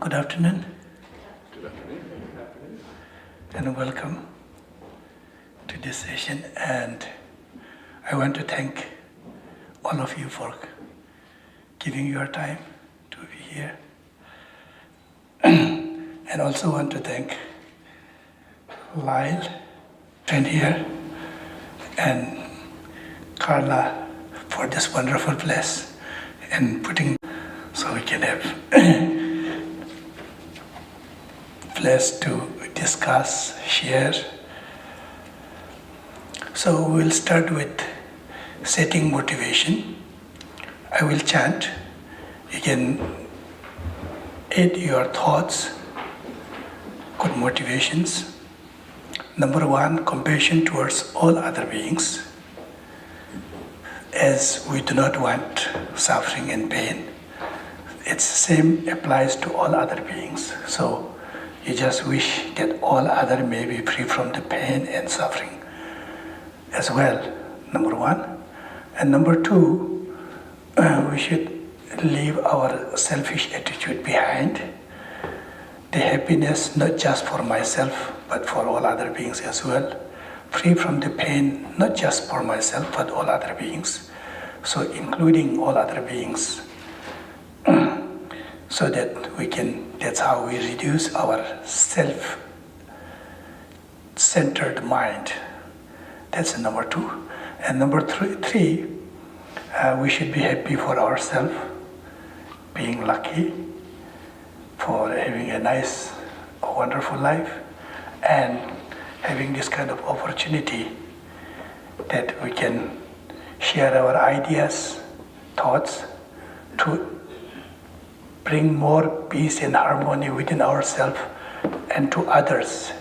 Good afternoon Good afternoon. and welcome to this session. And I want to thank all of you for giving your time to be here. And also want to thank Lyle, friend here, and Carla for this wonderful place and putting so we can have place to discuss, share. So we'll start with setting motivation. I will chant. You can add your thoughts, good motivations. Number one, compassion towards all other beings, as we do not want suffering and pain. It's the same applies to all other beings. So you just wish that all other may be free from the pain and suffering as well, number one. And number two, we should leave our selfish attitude behind. The happiness not just for myself, but for all other beings as well. Free from the pain, not just for myself, but all other beings. So including all other beings. So that that's how we reduce our self-centered mind. That's number two. And number three, we should be happy for ourselves, being lucky, for having a nice, wonderful life, and having this kind of opportunity that we can share our ideas, thoughts, to bring more peace and harmony within ourselves and to others.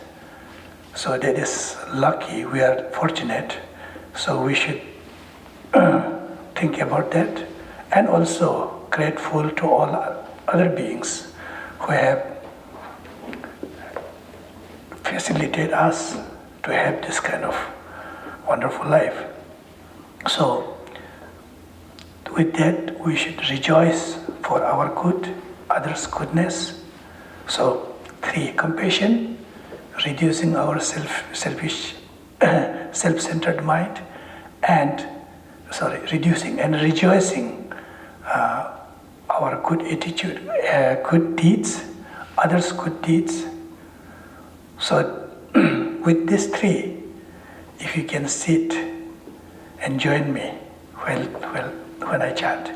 So that is lucky, we are fortunate. So we should think about that, and also grateful to all other beings who have facilitated us to have this kind of wonderful life. So with that, we should rejoice for our good, others' goodness. So three, compassion, reducing our selfish, self-centered mind, and reducing and rejoicing our good attitude, good deeds, others' good deeds. So with these three, if you can sit and join me when I chant.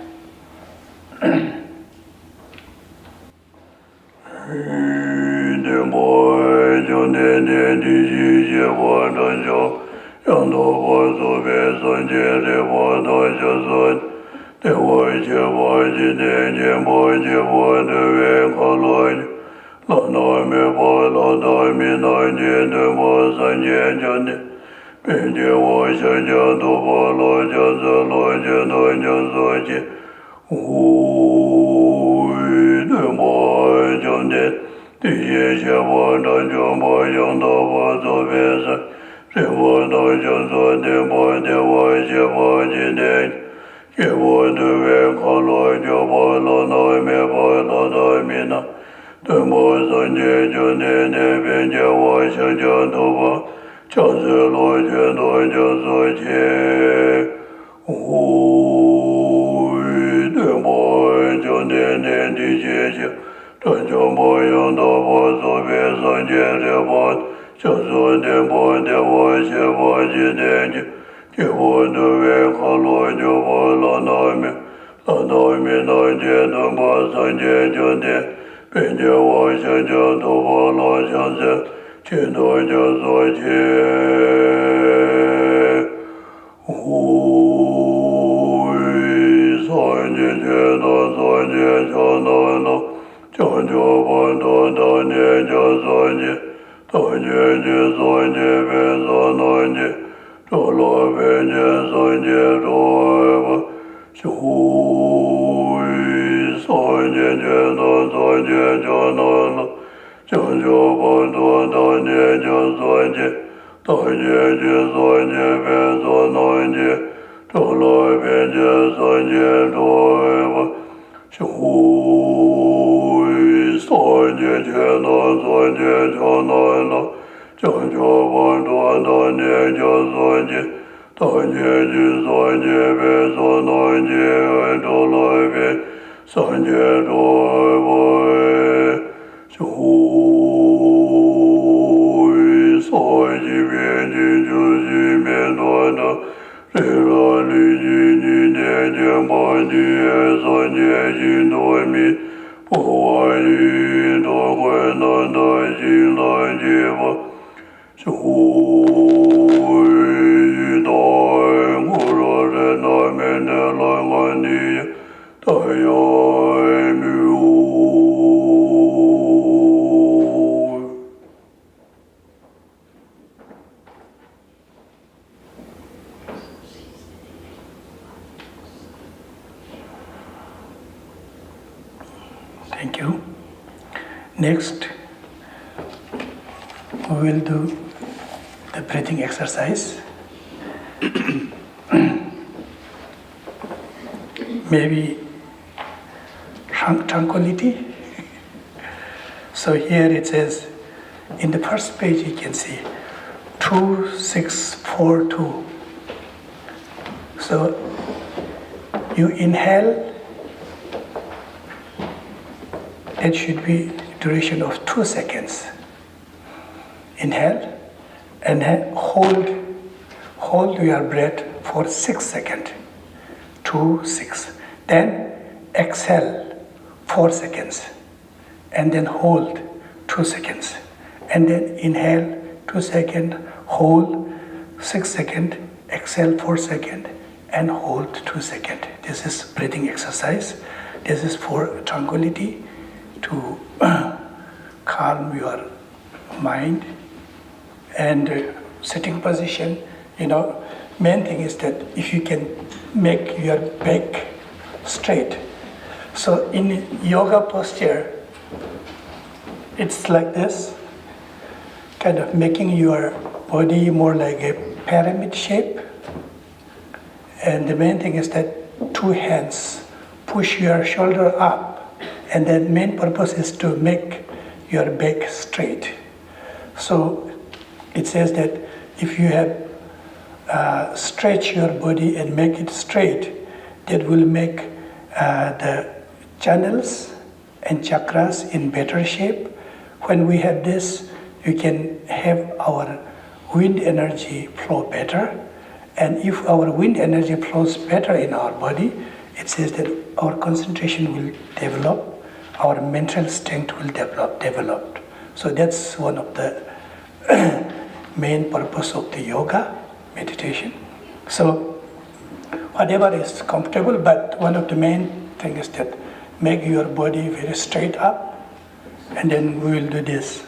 Thank you. Next, we will do the breathing exercise. Maybe tranquility. So here it says, in the first page you can see 2642. So you inhale, it should be duration of 2 seconds. Inhale and hold your breath for 6 seconds. 2, 6. Then exhale 4 seconds. And then hold 2 seconds. And then inhale 2 seconds, hold 6 seconds, exhale 4 seconds, and hold 2 seconds. This is breathing exercise. This is for tranquility, to calm your mind. And sitting position, main thing is that if you can make your back straight. So in yoga posture, it's like this, kind of making your body more like a pyramid shape. And the main thing is that 2 hands push your shoulder up, and the main purpose is to make your back straight. So it says that if you have stretch your body and make it straight, that will make the channels and chakras in better shape. When we have this, we can have our wind energy flow better. And if our wind energy flows better in our body, it says that our concentration will develop, our mental strength will develop. So that's one of the main purpose of the yoga meditation. So whatever is comfortable, but one of the main thing is that make your body very straight up. And then we will do this.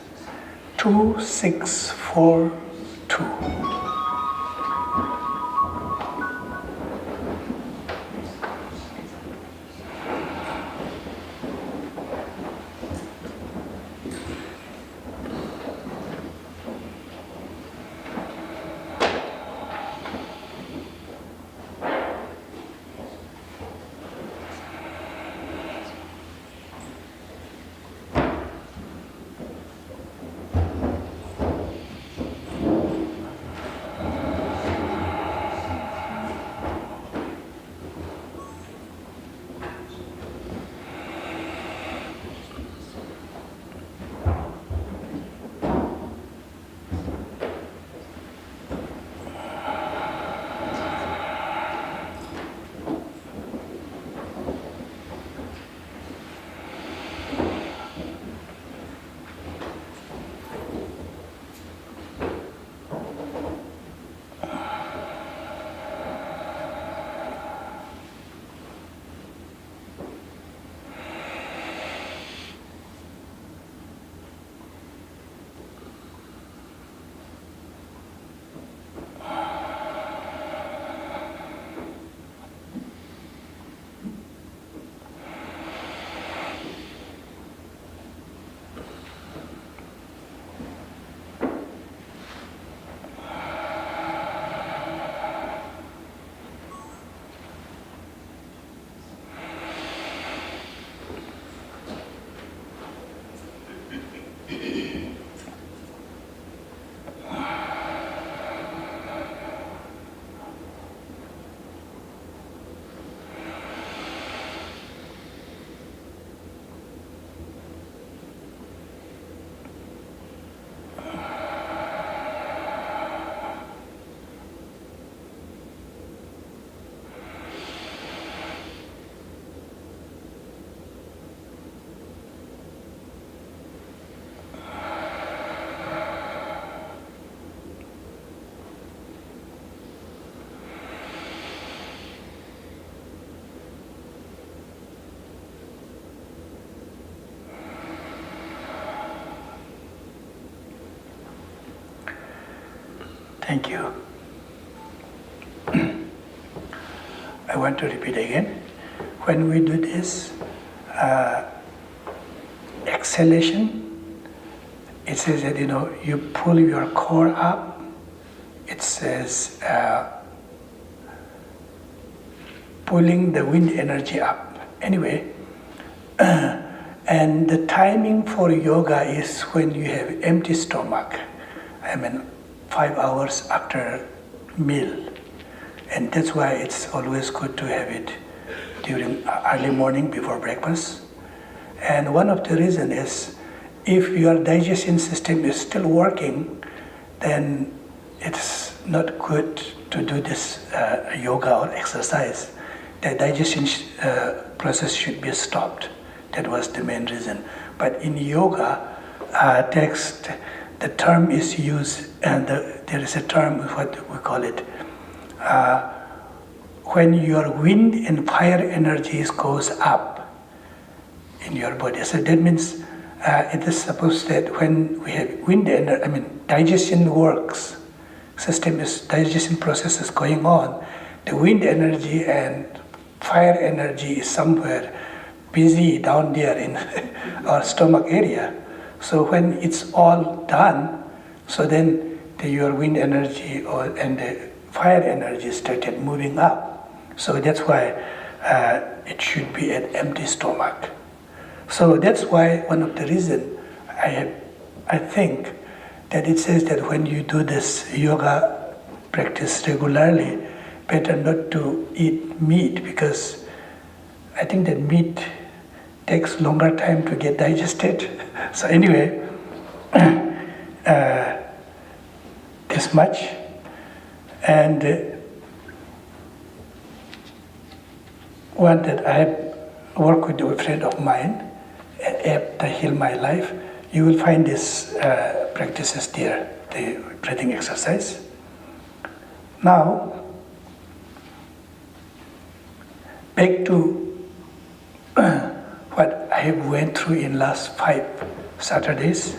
2, 6, 4, 2. Thank you. I want to repeat again. When we do this exhalation, it says that you pull your core up. It says pulling the wind energy up. Anyway, and the timing for yoga is when you have empty stomach. 5 hours after meal. And that's why it's always good to have it during early morning before breakfast. And one of the reasons is if your digestion system is still working, then it's not good to do this yoga or exercise. The digestion process should be stopped. That was the main reason. But in yoga text, the term is used, and there is a term, what we call it, when your wind and fire energies goes up in your body. So that means it is supposed that when we have wind energy, digestion works, digestion process is going on, the wind energy and fire energy is somewhere busy down there in our stomach area. So when it's all done, so then your wind energy and the fire energy started moving up. So that's why it should be an empty stomach. So that's why one of the reasons I think that it says that when you do this yoga practice regularly, better not to eat meat, because I think that meat takes longer time to get digested. So anyway, this much. And one that I work with a friend of mine, an app that Heal My Life. You will find these practices there, the breathing exercise. Now, back to what I have went through in last 5 Saturdays.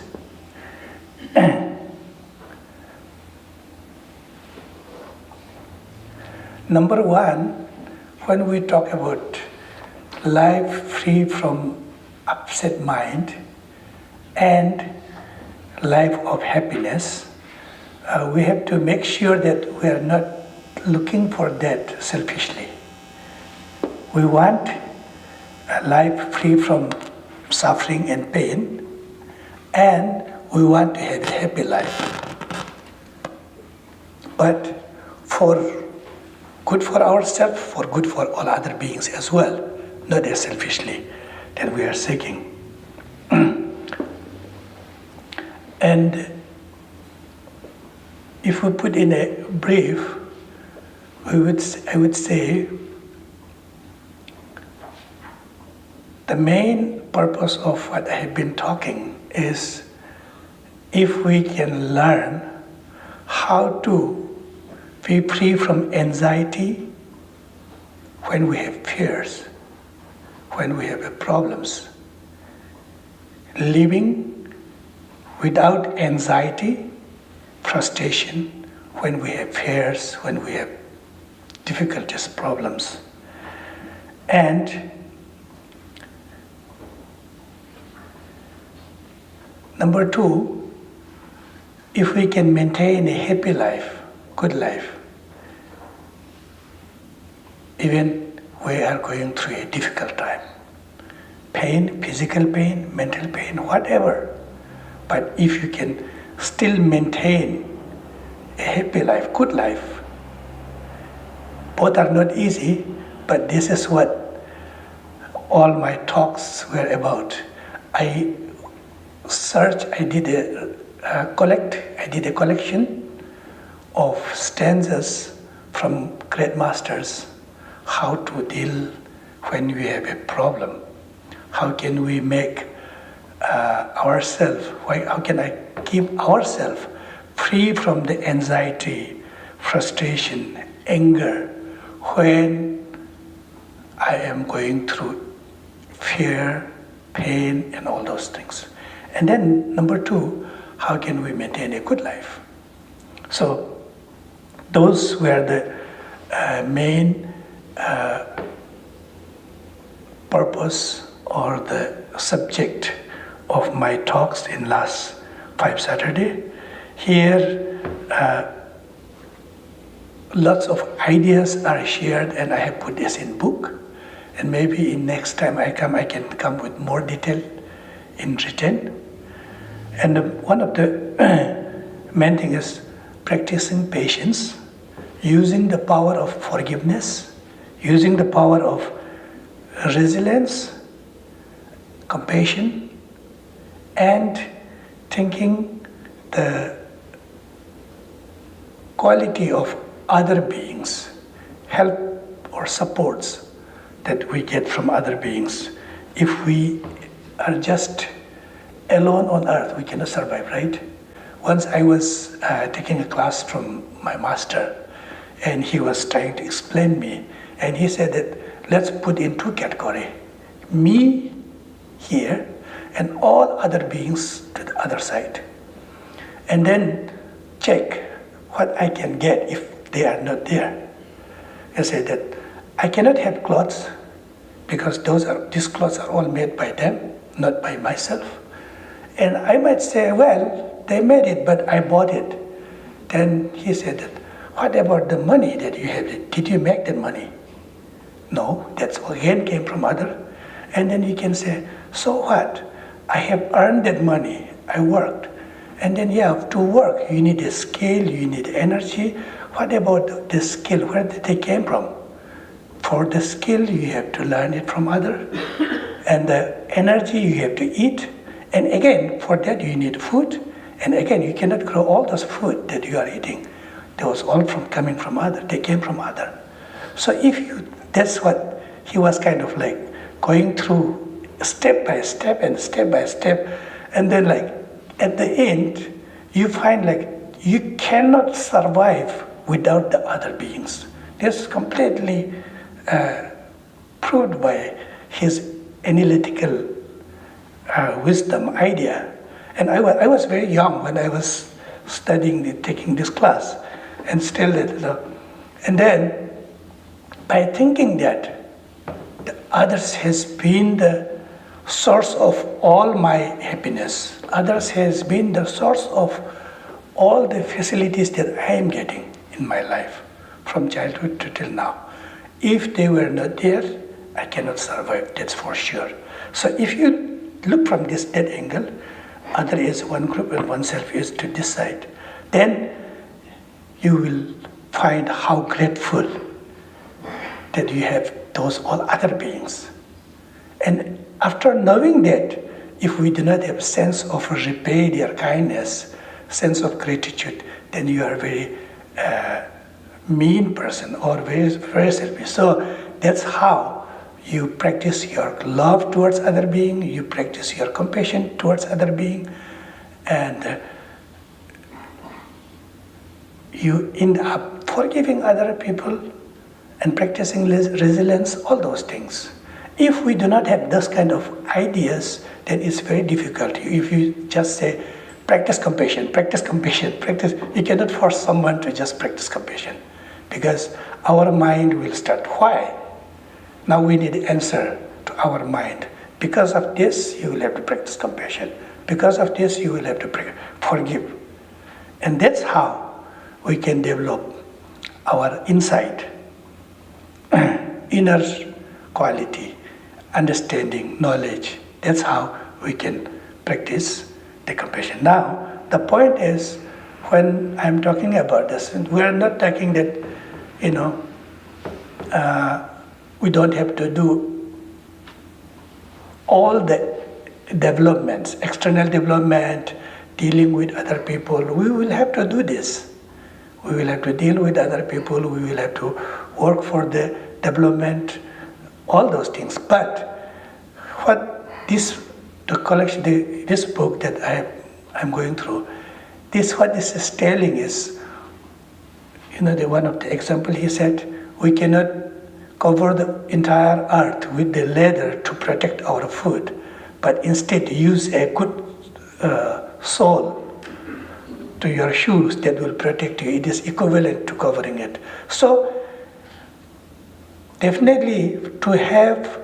Number one, when we talk about life free from upset mind and life of happiness, we have to make sure that we are not looking for that selfishly. We want a life free from suffering and pain, and we want to have a happy life. But for good for ourselves, for good for all other beings as well, not as selfishly that we are seeking. And if we put in a brief, I would say the main purpose of what I have been talking is if we can learn how to be free from anxiety when we have fears, when we have problems. Living without anxiety, frustration, when we have fears, when we have difficulties, problems. And number two, if we can maintain a happy life, good life, even we are going through a difficult time. Pain, physical pain, mental pain, whatever. But if you can still maintain a happy life, good life, both are not easy, but this is what all my talks were about. I did a collection of stanzas from great masters, how to deal when we have a problem. How can we make ourselves, how can I keep ourselves free from the anxiety, frustration, anger when I am going through fear, pain, and all those things. And then number two, how can we maintain a good life? So Those were the main purpose or the subject of my talks in last 5 Saturday. Here, lots of ideas are shared, and I have put this in book. And maybe in next time I can come with more detail in written. And one of the main thing is practicing patience, using the power of forgiveness, using the power of resilience, compassion, and thinking the quality of other beings, help or supports that we get from other beings. If we are just alone on earth, we cannot survive, right? Once I was taking a class from my master, and he was trying to explain me, and he said that let's put in 2 categories, me here and all other beings to the other side, and then check what I can get if they are not there. I said that I cannot have clothes because these clothes are all made by them, not by myself. And I might say, well, they made it, but I bought it. Then he said that, what about the money that you have? Did you make that money? No, that's again came from other. And then you can say, so what? I have earned that money, I worked. And then to work, you need a skill, you need energy. What about the skill? Where did they came from? For the skill, you have to learn it from other. And the energy, you have to eat. And again, for that you need food. And again, you cannot grow all those food that you are eating. Those all coming from other. They came from other. So that's what he was kind of like going through step by step and step by step. And then like at the end, you find like you cannot survive without the other beings. This is completely proved by his analytical wisdom idea. And I was very young when I was taking this class, and still and then by thinking that the others has been the source of all my happiness, others has been the source of all the facilities that I am getting in my life from childhood to till now. If they were not there, I cannot survive, that's for sure. So if you look from that angle, other is one group and oneself is to this side, then you will find how grateful that you have those all other beings. And after knowing that, if we do not have sense of repay their kindness, sense of gratitude, then you are a very mean person or very, very selfish. So that's how you practice your love towards other being, you practice your compassion towards other being, and you end up forgiving other people and practicing resilience, all those things. If we do not have those kind of ideas, then it's very difficult. If you just say, practice compassion, practice, you cannot force someone to just practice compassion, because our mind will start, why? Now we need the answer to our mind. Because of this, you will have to practice compassion. Because of this, you will have to forgive. And that's how we can develop our insight, inner quality, understanding, knowledge. That's how we can practice the compassion. Now, the point is, when I'm talking about this, we are not talking that, we don't have to do all the developments, external development, dealing with other people. We will have to do this. We will have to deal with other people. We will have to work for the development, all those things. But what this book that I'm going through, what this is telling is, one of the example he said, we cannot cover the entire earth with the leather to protect our food, but instead use a good soul to your shoes that will protect you. It is equivalent to covering it. So definitely to have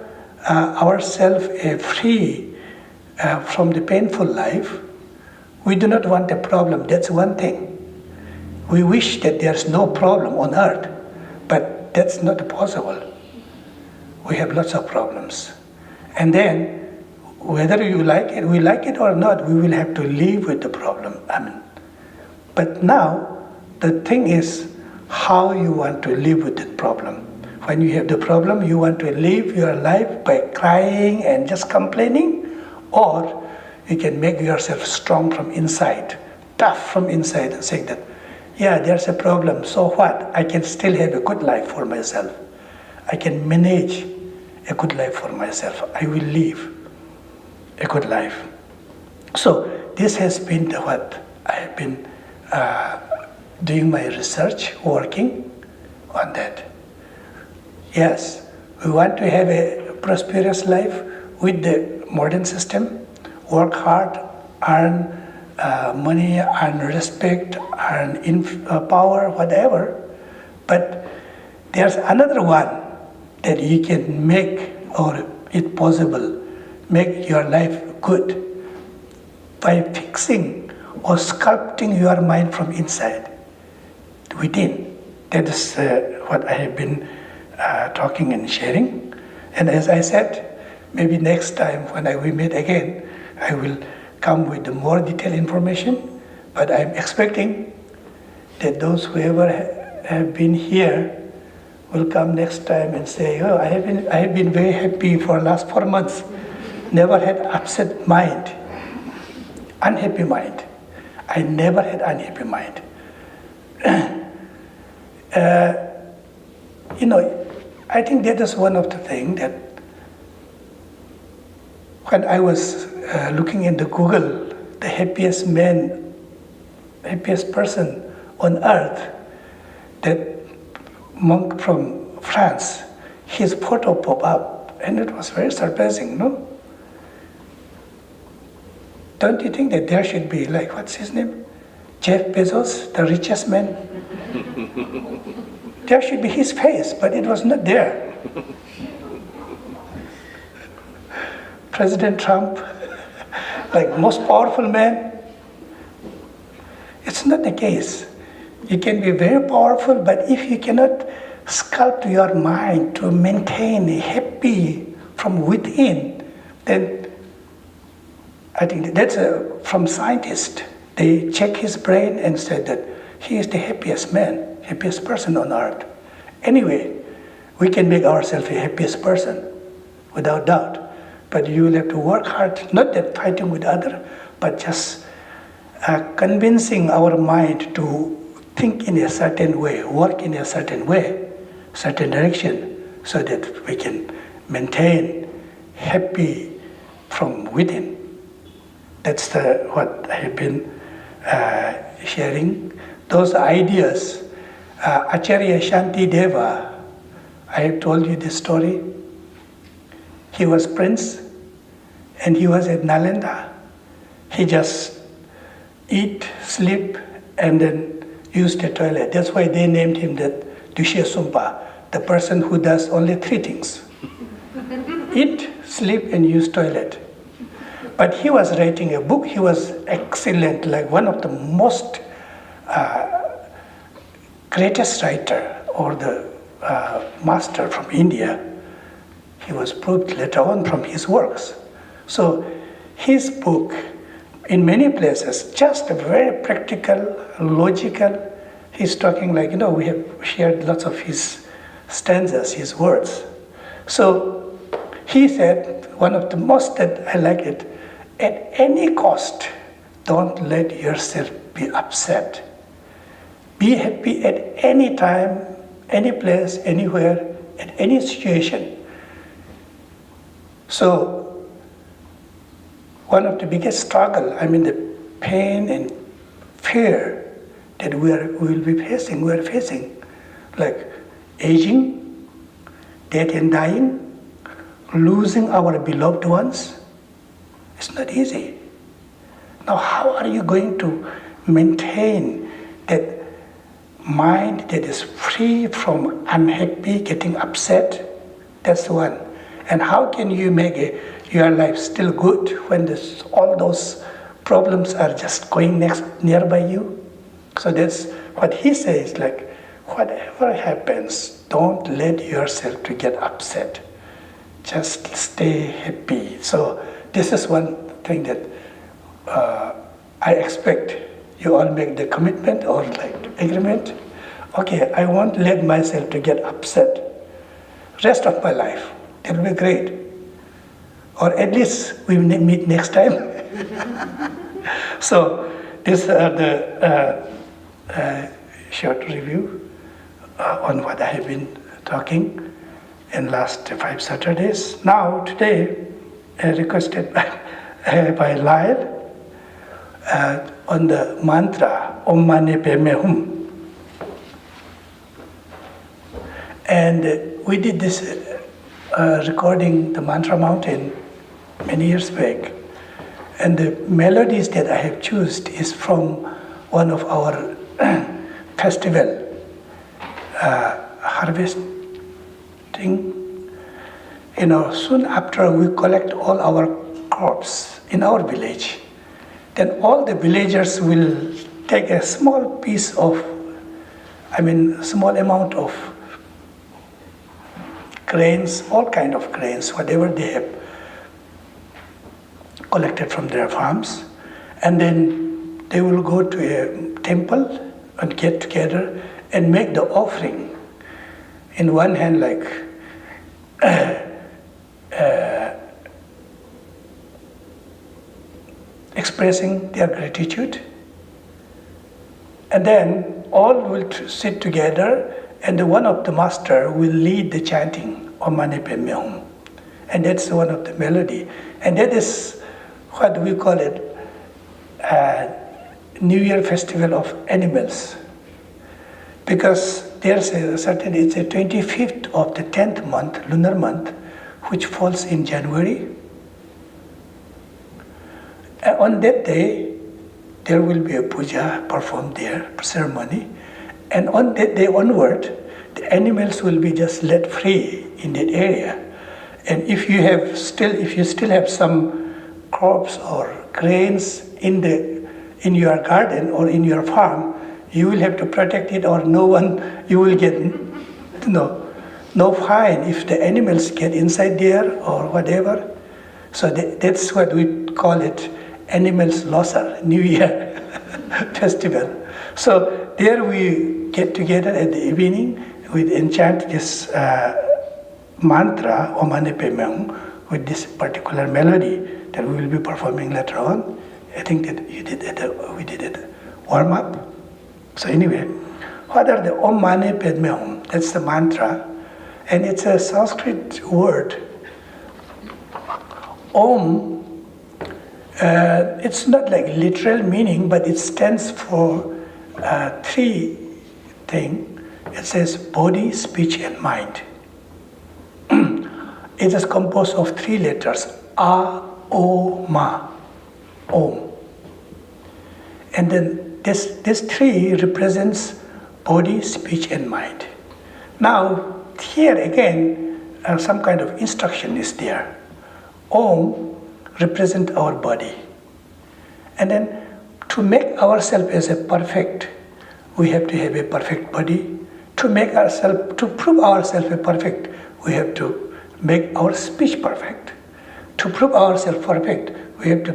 ourselves free from the painful life, we do not want a problem. That's one thing. We wish that there's no problem on earth, but that's not possible. We have lots of problems. And then, whether we like it or not, we will have to live with the problem. But now, the thing is how you want to live with that problem. When you have the problem, you want to live your life by crying and just complaining, or you can make yourself strong from inside, tough from inside, and say that, yeah, there's a problem, so what? I can still have a good life for myself. I can manage a good life for myself. I will live a good life. So this has been what I have been doing my research, working on that. Yes, we want to have a prosperous life with the modern system, work hard, earn money, earn respect, earn power, whatever. But there's another one that you can make, or if possible, make your life good by fixing or sculpting your mind from inside, within. That is what I have been talking and sharing. And as I said, maybe next time when we meet again, I will come with the more detailed information. But I'm expecting that those who ever have been here will come next time and say, oh, I have been very happy for the last 4 months. Never had upset mind, unhappy mind. I never had unhappy mind. I think that is one of the things that when I was looking into Google, the happiest man, happiest person on earth, that monk from France, his photo popped up, and it was very surprising, no? Don't you think that there should be, like, what's his name? Jeff Bezos, the richest man? There should be his face, but it was not there. President Trump, like most powerful man, it's not the case. You can be very powerful, but if you cannot sculpt your mind to maintain happy from within, then I think that's from scientists. They check his brain and said that he is the happiest man, happiest person on earth. Anyway, we can make ourselves the happiest person, without doubt. But you will have to work hard, not that fighting with others, but just convincing our mind to think in a certain way, work in a certain way, certain direction, so that we can maintain happy from within. That's what I have been sharing. Those ideas, Acharya Shantideva, I have told you this story. He was prince, and he was at Nalanda. He just eat, sleep, and then use the toilet. That's why they named him that Dushe Sumpa, the person who does only 3 things. Eat, sleep, and use toilet. But he was writing a book. He was excellent, like one of the most greatest writer, or the master from India. He was proved later on from his works. So his book, in many places, just very practical, logical. He's talking like, we have shared lots of his stanzas, his words. So he said, one of the most that I like it, at any cost, don't let yourself be upset. Be happy at any time, any place, anywhere, at any situation. So, one of the biggest struggle, the pain and fear that we are facing, like aging, death and dying, losing our beloved ones. It's not easy. Now, how are you going to maintain that mind that is free from unhappy, getting upset. That's one. And how can you make your life still good when all those problems are just going nearby you? So that's what he says, like, whatever happens, don't let yourself to get upset. Just stay happy. So this is one thing that I expect you all make the commitment or like agreement. Okay, I won't let myself to get upset rest of my life. That will be great. Or at least we meet next time. So these are the short review on what I have been talking in last 5 Saturdays. Now today, requested by Lyle on the mantra Om Mani Padme Hum. And we did this recording the Mantra Mountain many years back. And the melodies that I have chosen is from one of our festival, harvesting. Soon after we collect all our crops in our village, then all the villagers will take a small piece of, small amount of grains, all kind of grains, whatever they have collected from their farms, and then they will go to a temple and get together and make the offering. In one hand, like expressing their gratitude, and then all will sit together, and one of the master will lead the chanting Om Mani Padme Hum, and that's one of the melody, and that is what we call it New Year Festival of Animals, because there's it's a 25th of the 10th month, lunar month, which falls in January. And on that day, there will be a puja performed there, ceremony, and on that day onward, the animals will be just let free in that area. And if you still have some crops or grains in your garden or in your farm, you will have to protect it, or you will get no fine if the animals get inside there or whatever. So that's what we call it, animals losser, New Year festival. So there we get together at the evening, we enchant this mantra Om Mani Padme Hum with this particular melody that we will be performing later on. I think that we did it warm up. So anyway, what are the Om Mani Padme Hum? That's the mantra, and it's a Sanskrit word. Om, it's not like literal meaning, but it stands for 3 things. It says body, speech, and mind. It is composed of 3 letters, A, O, Ma, Om. And then this 3 represents body, speech, and mind. Now, here again, some kind of instruction is there. Om represents our body. And then to make ourselves as a perfect, we have to have a perfect body. To prove ourselves a perfect, we have to make our speech perfect. To prove ourselves perfect, we have to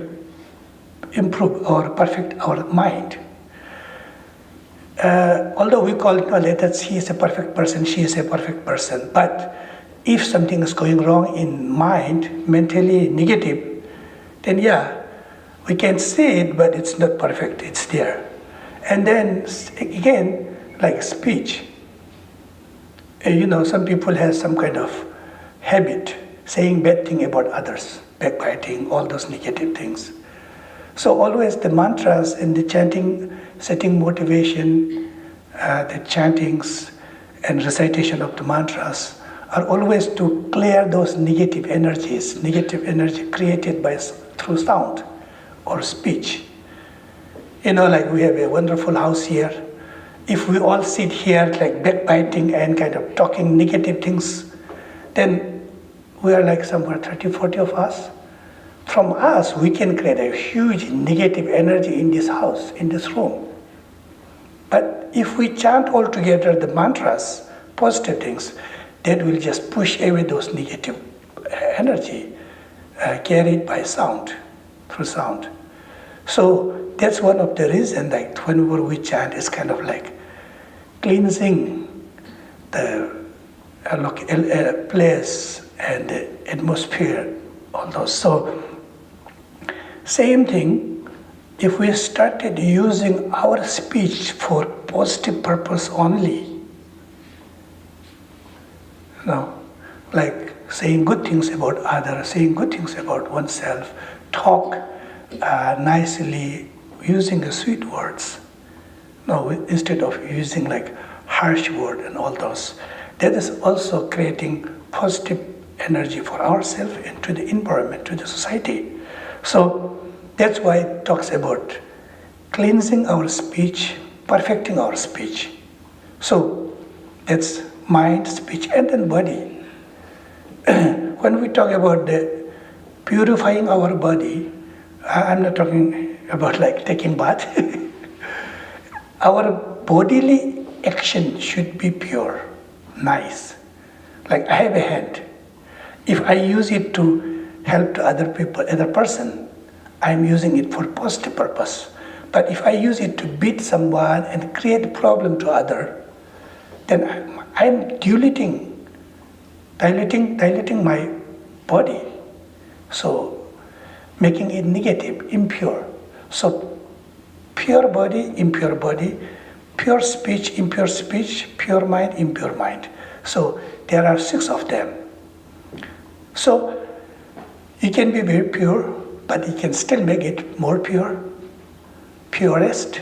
perfect our mind. Although we call it that he is a perfect person, she is a perfect person, but if something is going wrong in mind, mentally negative, then we can see it, but it's not perfect, it's there. And then again, like speech, some people have some kind of habit, saying bad thing about others, backbiting, all those negative things. So always the mantras and the chanting, setting motivation, the chantings and recitation of the mantras are always to clear those negative energy created through sound or speech. Like we have a wonderful house here. If we all sit here like backbiting and kind of talking negative things, then we are like somewhere 30, 40 of us. From us, we can create a huge negative energy in this house, in this room. But if we chant all together the mantras, positive things, that will just push away those negative energy carried by sound, through sound. So that's one of the reasons, like whenever we chant, it's kind of like cleansing the place and the atmosphere, all those. So same thing, if we started using our speech for positive purpose only, like saying good things about others, saying good things about oneself, talk nicely, using the sweet words, instead of using like harsh word and all those. That is also creating positive energy for ourselves and to the environment, to the society. So that's why it talks about cleansing our speech, perfecting our speech. So that's mind, speech, and then body. When we talk about the purifying our body, I'm not talking about like taking bath. Our bodily action should be pure, nice. Like I have a hand. If I use it to help to other people, other person, I'm using it for positive purpose. But if I use it to beat someone and create problem to other, then I'm diluting my body. So making it negative, impure. So pure body, impure body, pure speech, impure speech, pure mind, impure mind. So there are 6 of them. So you can be very pure, but you can still make it more pure, purest.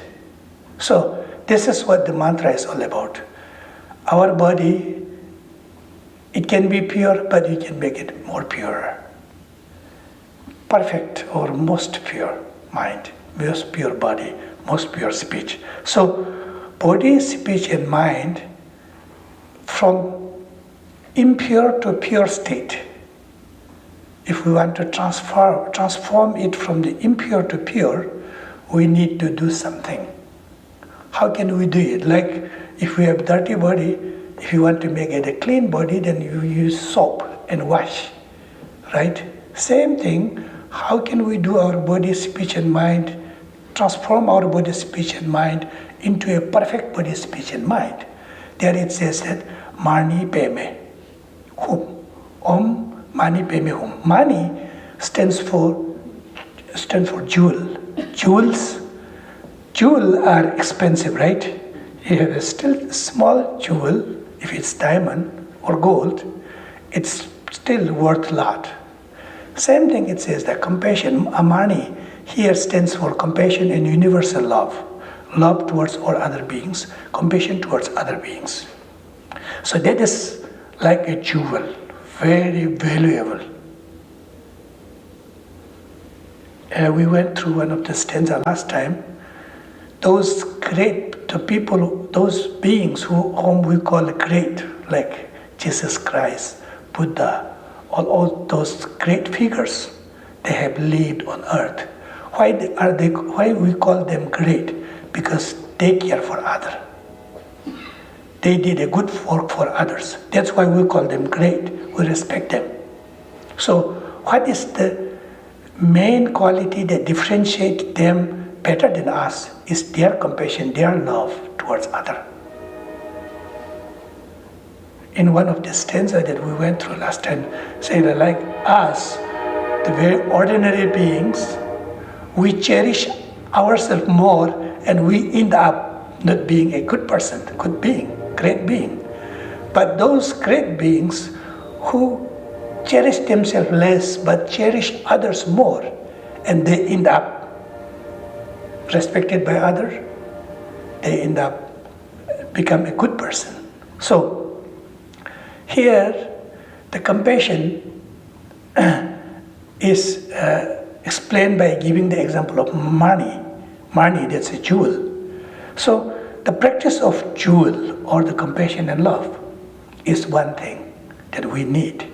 So this is what the mantra is all about. Our body, it can be pure, but you can make it more pure. Perfect or most pure mind, most pure body, most pure speech. So body, speech, and mind from impure to pure state. If we want to transform it from the impure to pure, we need to do something. How can we do it? Like if we have dirty body, if you want to make it a clean body, then you use soap and wash, right? Same thing, how can we do our body, speech, and mind, transform our body, speech, and mind into a perfect body, speech, and mind? There it says that Mani Peme Hum. Om Mani Peme Hum. Mani stands for jewel. Jewel are expensive, right? You have a still small jewel, if it's diamond or gold, it's still worth a lot. Same thing it says that compassion, Amani, here stands for compassion and universal love. Love towards all other beings, compassion towards other beings. So that is like a jewel, very valuable. We went through one of the stanza last time. Those beings whom we call great, like Jesus Christ, Buddha, all those great figures, they have lived on earth. Why we call them great? Because they care for others. They did a good work for others. That's why we call them great. We respect them. So what is the main quality that differentiates them better than us is their compassion, their love towards others. In one of the stanzas that we went through last time, saying that like us, the very ordinary beings, we cherish ourselves more and we end up not being a good person, good being, great being. But those great beings who cherish themselves less but cherish others more, and they end up respected by others, they end up become a good person. So here the compassion is explained by giving the example of money. Mani, that's a jewel. So the practice of jewel or the compassion and love is one thing that we need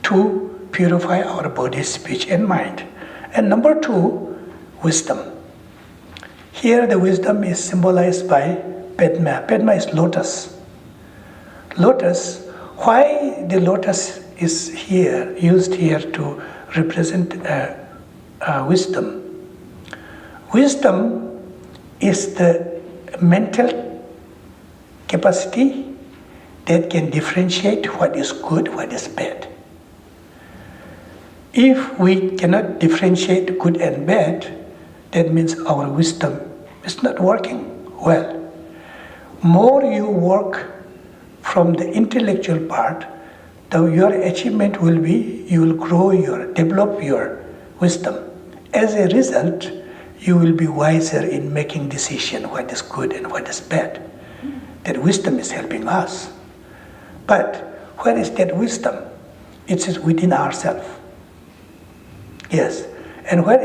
to purify our body, speech and mind. And number two, wisdom. Here the wisdom is symbolized by Padma. Padma is lotus. Lotus, why the lotus is here, used here to represent wisdom? Wisdom is the mental capacity that can differentiate what is good, what is bad. If we cannot differentiate good and bad, that means our wisdom is not working well. More you work from the intellectual part, your achievement will be, you will grow develop your wisdom. As a result, you will be wiser in making decision what is good and what is bad. That wisdom is helping us. But where is that wisdom? It is within ourselves. Yes. And where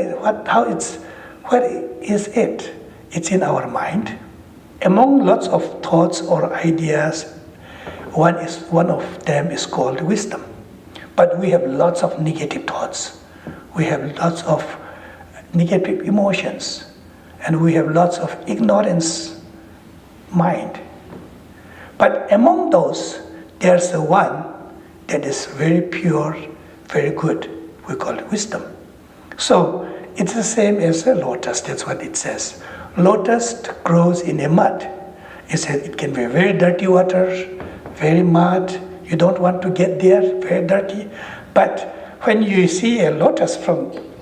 is it? It's in our mind. Among lots of thoughts or ideas, one of them is called wisdom. But we have lots of negative thoughts. We have lots of negative emotions. And we have lots of ignorance mind. But among those, there's the one that is very pure, very good. We call it wisdom. So it's the same as a lotus. That's what it says. Lotus grows in a mud. It says it can be very dirty water, very mud. You don't want to get there, very dirty. But when you see a lotus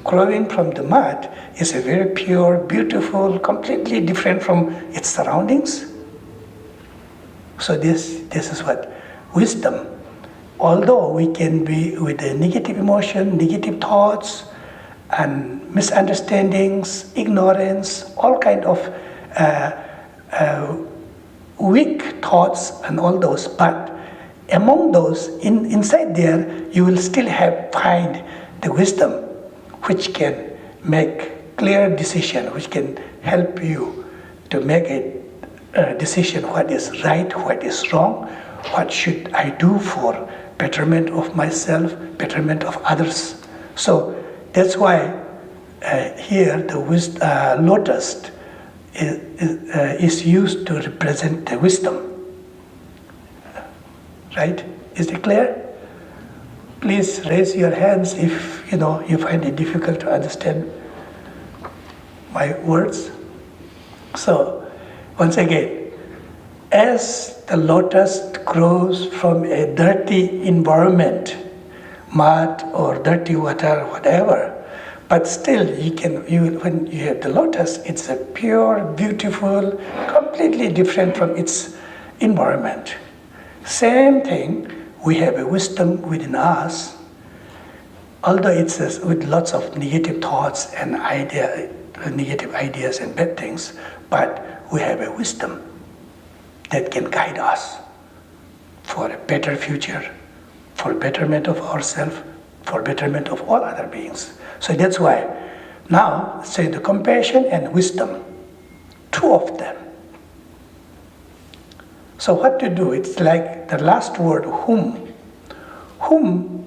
growing from the mud, it's a very pure, beautiful, completely different from its surroundings. So this is what wisdom. Although we can be with a negative emotion, negative thoughts, and misunderstandings, ignorance, all kind of weak thoughts and all those, but among those, inside there, you will still find the wisdom which can make clear decision, which can help you to make a decision what is right, what is wrong, what should I do for betterment of myself, betterment of others. So that's why here the lotus is used to represent the wisdom. Right? Is it clear? Please raise your hands if you find it difficult to understand my words. So, once again, as the lotus grows from a dirty environment, mud or dirty water, whatever, but still when you have the lotus, it's a pure, beautiful, completely different from its environment. Same thing, we have a wisdom within us, although it's with lots of negative thoughts and negative ideas and bad things, but we have a wisdom that can guide us for a better future, for betterment of ourselves, for betterment of all other beings. So that's why now say the compassion and wisdom, two of them. So what to do? It's like the last word, whom. Whom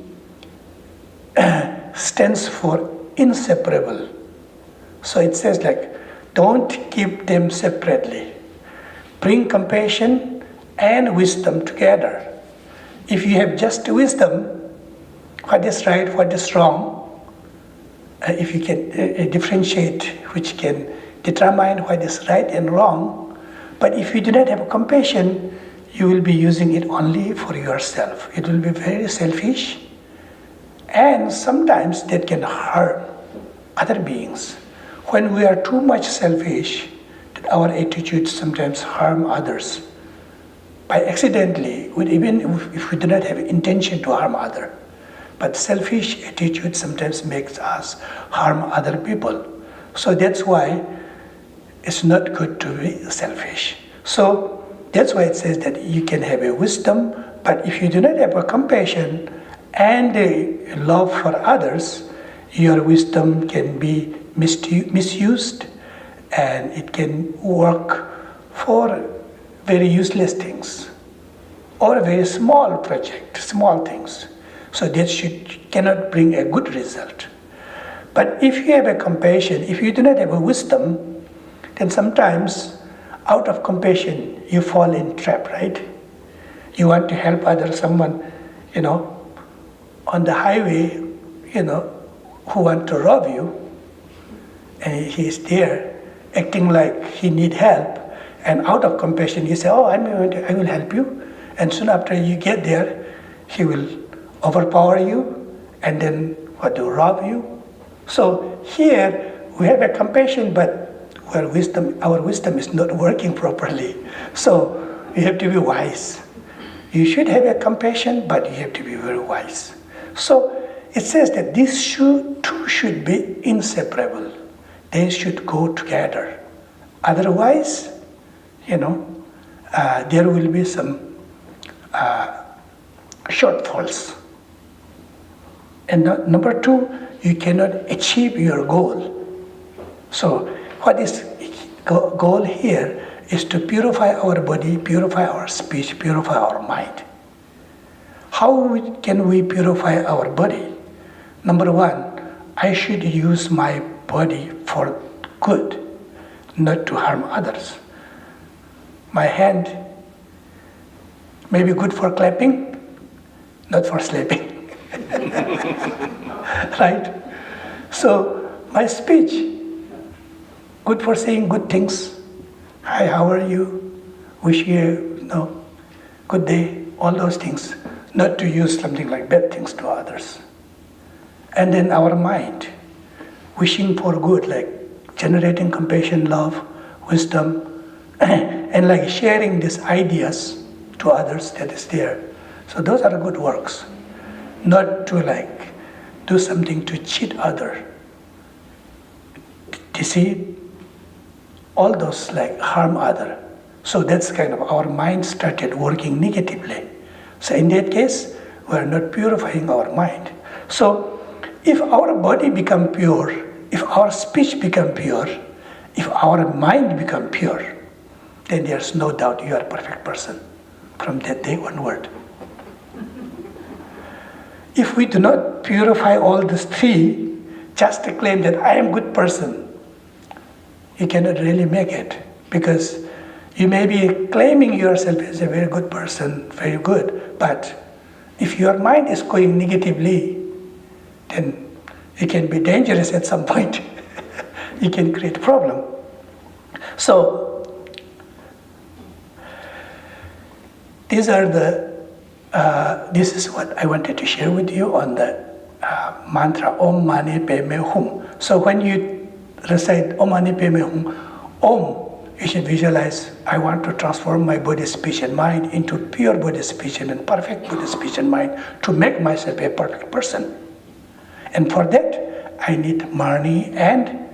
stands for inseparable. So it says like, don't keep them separately. Bring compassion and wisdom together. If you have just wisdom, what is right, what is wrong, if you can differentiate, which can determine what is right and wrong, but if you do not have compassion, you will be using it only for yourself. It will be very selfish, and sometimes that can harm other beings. When we are too much selfish, our attitudes sometimes harm others. By accidentally, even if we do not have intention to harm others. But selfish attitude sometimes makes us harm other people. So that's why it's not good to be selfish. So that's why it says that you can have a wisdom, but if you do not have a compassion and a love for others, your wisdom can be misused and it can work for very useless things or a very small project, small things. So that cannot bring a good result. But if you have a compassion, if you do not have a wisdom, then sometimes out of compassion you fall in trap, right? You want to help others, someone, on the highway, who want to rob you, and he is there acting like he need help, and out of compassion you say, oh, I will help you, and soon after you get there, he will overpower you, and then rob you. So here we have a compassion, but our wisdom is not working properly. So you have to be wise. You should have a compassion, but you have to be very wise. So it says that these two should be inseparable. They should go together. Otherwise, there will be some shortfalls. And number two, you cannot achieve your goal. So what is goal here is to purify our body, purify our speech, purify our mind. How can we purify our body? Number one, I should use my body for good, not to harm others. My hand may be good for clapping, not for slapping. Right? So my speech, good for saying good things. Hi, how are you? Wish you good day, all those things. Not to use something like bad things to others. And then our mind, wishing for good, like generating compassion, love, wisdom, and like sharing these ideas to others that is there. So those are good works. Not to do something to cheat other, deceive, all those harm other. So that's kind of our mind started working negatively. So in that case, we are not purifying our mind. So if our body become pure, if our speech become pure, if our mind become pure, then there's no doubt you are a perfect person from that day onward. If we do not purify all these three, just to claim that I am a good person, you cannot really make it, because you may be claiming yourself as a very good person, very good, but if your mind is going negatively, then it can be dangerous at some point. It can create problem. So this is what I wanted to share with you on the mantra Om Mani Padme Hum. So when you recite Om Mani Padme Hum, Om, you should visualize, I want to transform my body, speech, and mind into pure body, speech, and perfect body, speech, and mind to make myself a perfect person. And for that, I need Mani and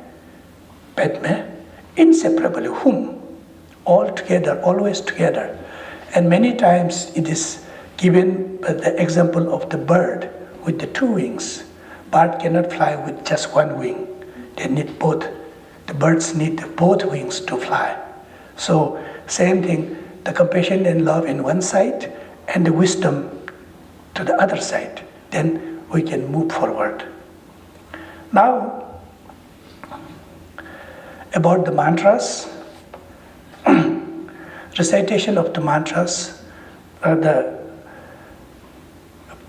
Padme, inseparably, Hum, all together, always together. And many times it is given the example of the bird with the two wings. Bird cannot fly with just one wing. They need both. The birds need both wings to fly. So same thing, the compassion and love in one side and the wisdom to the other side. Then we can move forward. Now, about the mantras. Recitation of the mantras, the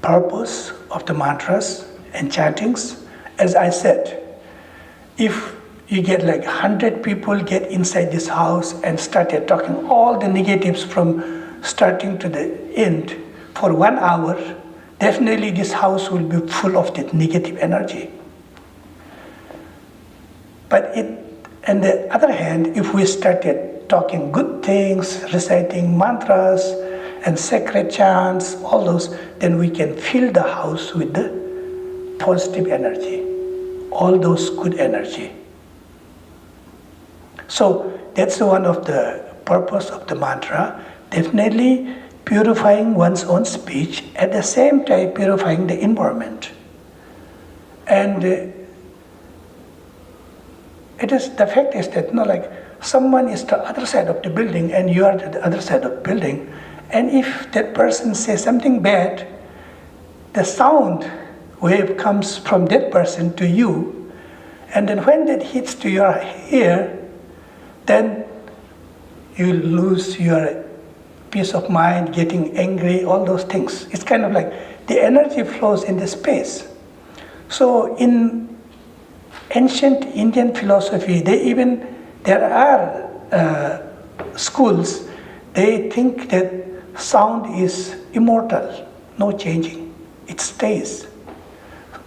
purpose of the mantras and chantings. As I said, if you get 100 people get inside this house and started talking all the negatives from starting to the end for 1 hour, definitely this house will be full of that negative energy. But on the other hand, if we started talking good things, reciting mantras and sacred chants, all those, then we can fill the house with the positive energy, all those good energy. So that's one of the purpose of the mantra, definitely purifying one's own speech, at the same time purifying the environment. And It is, the fact is that, like someone is the other side of the building and you are the other side of the building, and if that person says something bad, the sound wave comes from that person to you, and then when that hits to your ear, then you lose your peace of mind, getting angry, all those things. It's kind of like the energy flows in the space. So in ancient Indian philosophy, there are schools, they think that sound is immortal, no changing, it stays.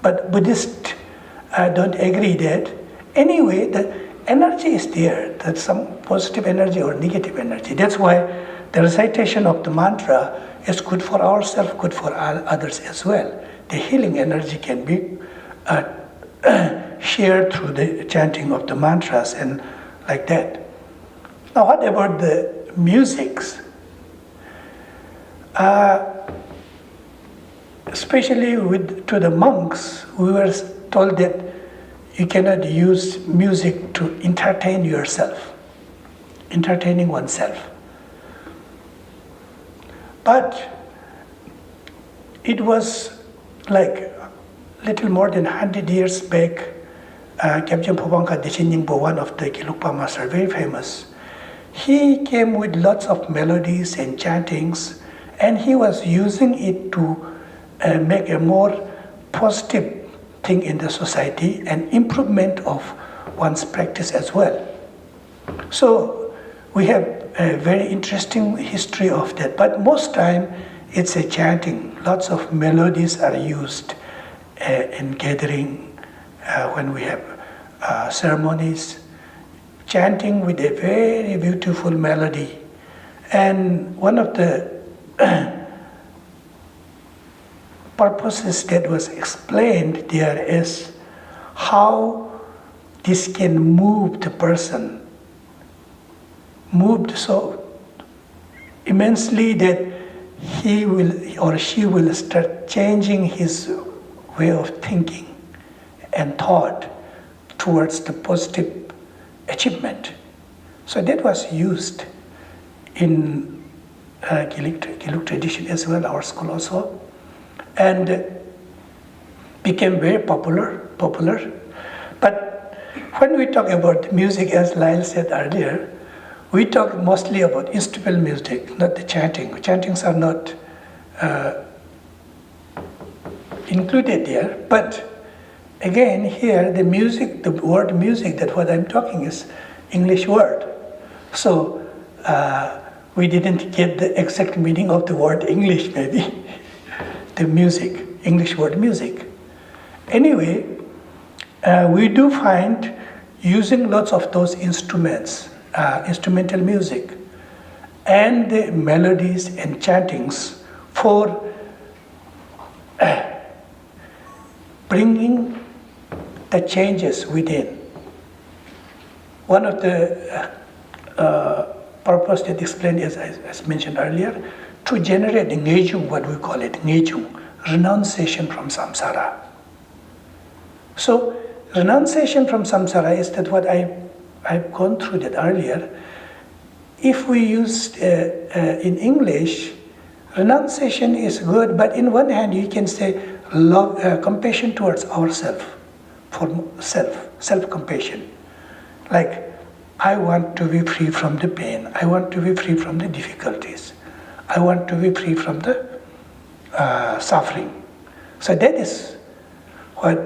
But Buddhists don't agree that. Anyway, the energy is there, that's some positive energy or negative energy. That's why the recitation of the mantra is good for ourselves, good for others as well. The healing energy can be shared through the chanting of the mantras and like that. Now, what about the musics? Especially to the monks, we were told that you cannot use music to entertain yourself, entertaining oneself. But it was like little more than 100 years back, Kyabchen Phobangka Dechen Nyingpo, one of the Gelugpa master, very famous, he came with lots of melodies and chantings, and he was using it to make a more positive thing in the society and improvement of one's practice as well. So we have a very interesting history of that, but most time it's a chanting. Lots of melodies are used in gathering when we have ceremonies, chanting with a very beautiful melody. And one of the purposes that was explained there is how this can move the person, moved so immensely that he will or she will start changing his way of thinking and thought towards the positive achievement. So that was used in Gelug tradition as well, our school also, and became very popular. But when we talk about music, as Lyle said earlier, we talk mostly about instrumental music, not the chanting. Chantings are not included there, but again here the music, the word music, that what I'm talking is English word. So we didn't get the exact meaning of the word English maybe, the music, English word music. Anyway, we do find using lots of those instruments, instrumental music, and the melodies and chantings for bringing the changes within. One of the purpose that explained, as mentioned earlier, to generate ngejung, what we call it, ngejung, renunciation from samsara. So renunciation from samsara is that what I've gone through that earlier. If we use in English, renunciation is good, but in one hand you can say love, compassion towards ourselves, for self-compassion. Like, I want to be free from the pain, I want to be free from the difficulties, I want to be free from the suffering. So that is what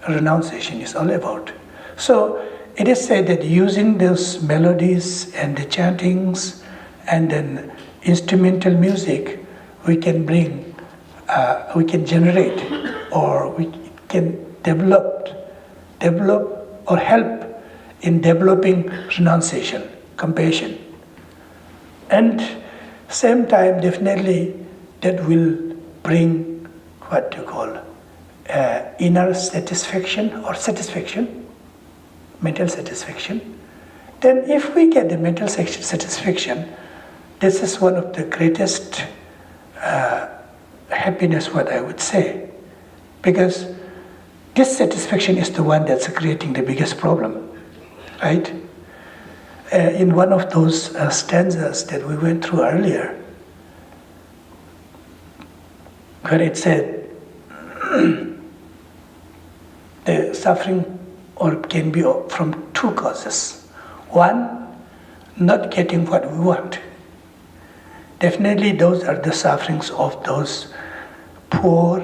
renunciation is all about. So it is said that using those melodies and the chantings and then instrumental music, we can bring, we can generate, or we can develop or help in developing renunciation, compassion. And same time, definitely that will bring what you call inner satisfaction or satisfaction, mental satisfaction. Then if we get the mental satisfaction, this is one of the greatest happiness, what I would say, because this satisfaction is the one that's creating the biggest problem. right? In one of those stanzas that we went through earlier, where it said, the suffering can be from two causes. One, not getting what we want. Definitely those are the sufferings of those poor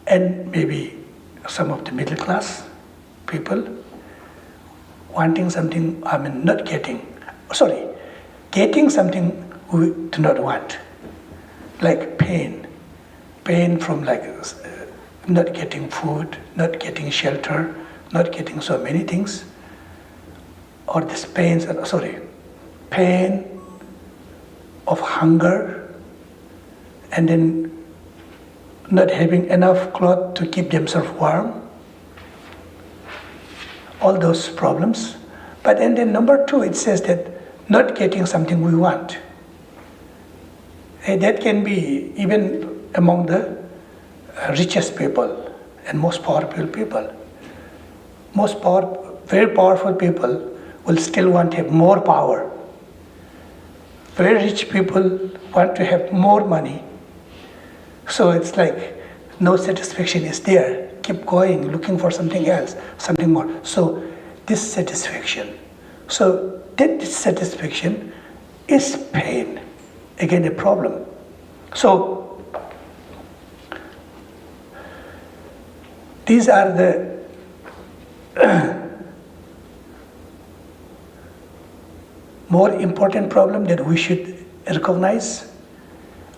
and maybe some of the middle class people wanting something, not getting, getting something we do not want, like pain from not getting food, not getting shelter, not getting so many things, or this pain of hunger, and then not having enough cloth to keep themselves warm, all those problems. But and then number two, it says that not getting something we want. And that can be even among the richest people and most powerful people. Very powerful people will still want to have more power. Very rich people want to have more money. So it's like no satisfaction is there. Keep going, looking for something else, something more. So dissatisfaction. So that dissatisfaction is pain. Again, a problem. So these are the more important problem that we should recognize.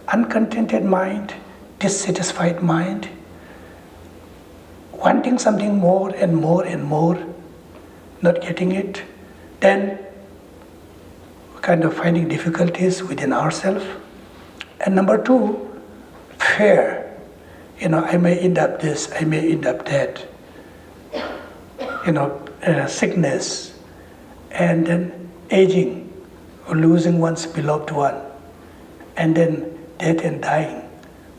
Uncontented mind, dissatisfied mind, wanting something more and more and more, not getting it, then kind of finding difficulties within ourselves. And number two, fear. I may end up this, I may end up that. Sickness, and then aging, or losing one's beloved one, and then death and dying.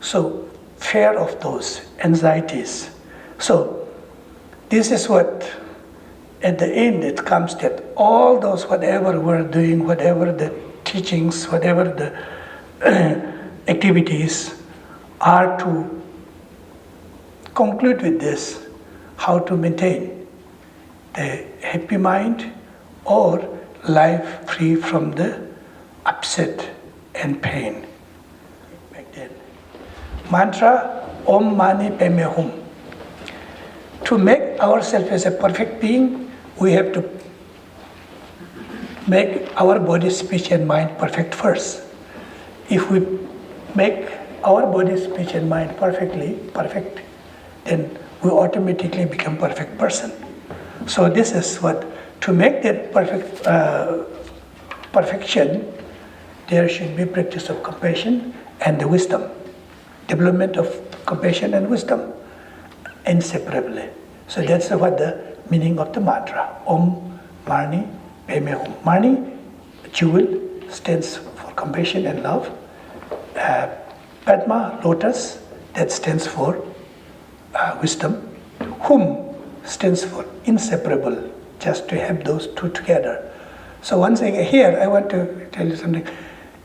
So fear of those, anxieties. So this is what, at the end, it comes that all those, whatever we're doing, whatever the teachings, whatever the activities, are to conclude with this, how to maintain the happy mind or life free from the upset and pain. Back then. Mantra, Om Mani Padme Hum. To make ourselves as a perfect being, we have to make our body, speech and mind perfect first. If we make our body, speech and mind perfect, then we automatically become perfect person. So this is what, to make that perfection, there should be practice of compassion and the wisdom. Development of compassion and wisdom, inseparably. So that's what the meaning of the mantra. Om Mani Padme Hum. Mani, jewel, stands for compassion and love. Padma, lotus, that stands for wisdom. Hum stands for inseparable, just to have those two together. So once again, here I want to tell you something.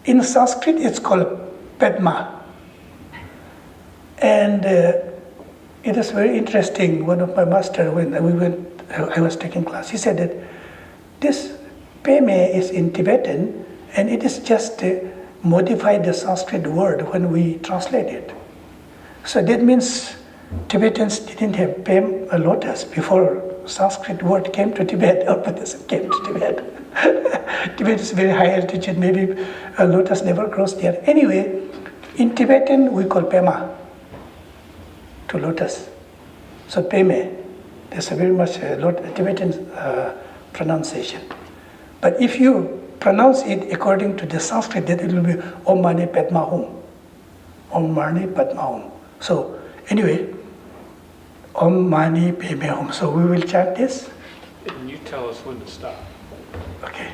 In Sanskrit, it's called Padma. And it is very interesting. One of my master, when I was taking class, he said that this Padme is in Tibetan, and it is just modified the Sanskrit word when we translate it. So that means Tibetans didn't have a lotus before Sanskrit word came to Tibet, or Buddhism came to Tibet. Tibet is very high altitude, maybe a lotus never grows there. Anyway, in Tibetan we call Pema to lotus. So Peme, there's a very much Tibetan pronunciation. But if you pronounce it according to the Sanskrit, then it will be Om Mani Padme Hum. Om Mani Padme Hum. So anyway, Om Mani Padme Hum. So we will chant this. And you tell us when to stop. Okay.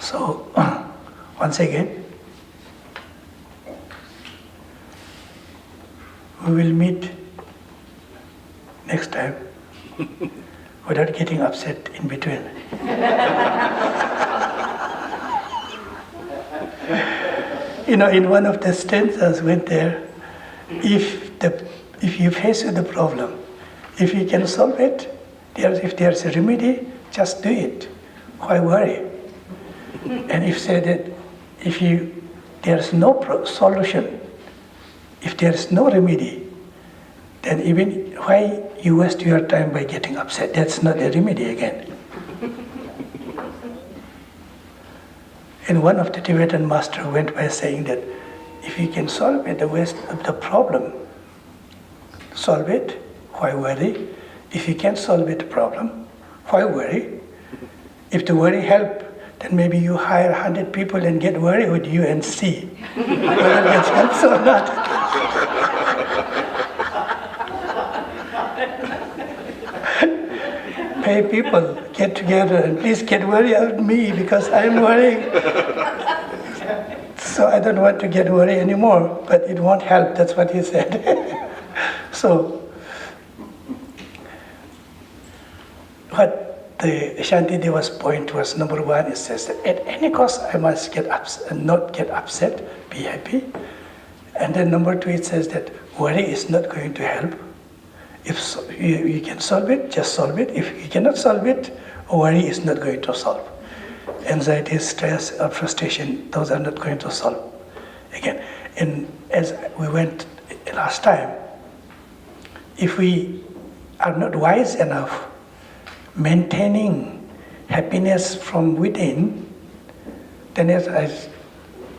So, once again, we will meet next time without getting upset in between. In one of the stanzas went there, if you face the problem, if you can solve it, if there's a remedy, just do it. Why worry? And if said that there's no solution, if there's no remedy, then even why you waste your time by getting upset? That's not a remedy again. And one of the Tibetan master went by saying that if you can solve it, the problem, solve it, why worry? If you can't solve it, the problem, why worry? If the worry help, then maybe you hire 100 people and get worried with you and see whether it helps or not. Pay people, get together and please get worried about me because I'm worrying. So I don't want to get worried anymore, but it won't help, that's what he said. So, what the Shantideva's point was, number one, it says that at any cost I must get upset, not get upset, be happy. And then number two, it says that worry is not going to help. If you can solve it, just solve it. If you cannot solve it, worry is not going to solve. Anxiety, stress, or frustration, those are not going to solve. Again, and as we went last time, if we are not wise enough maintaining happiness from within, then as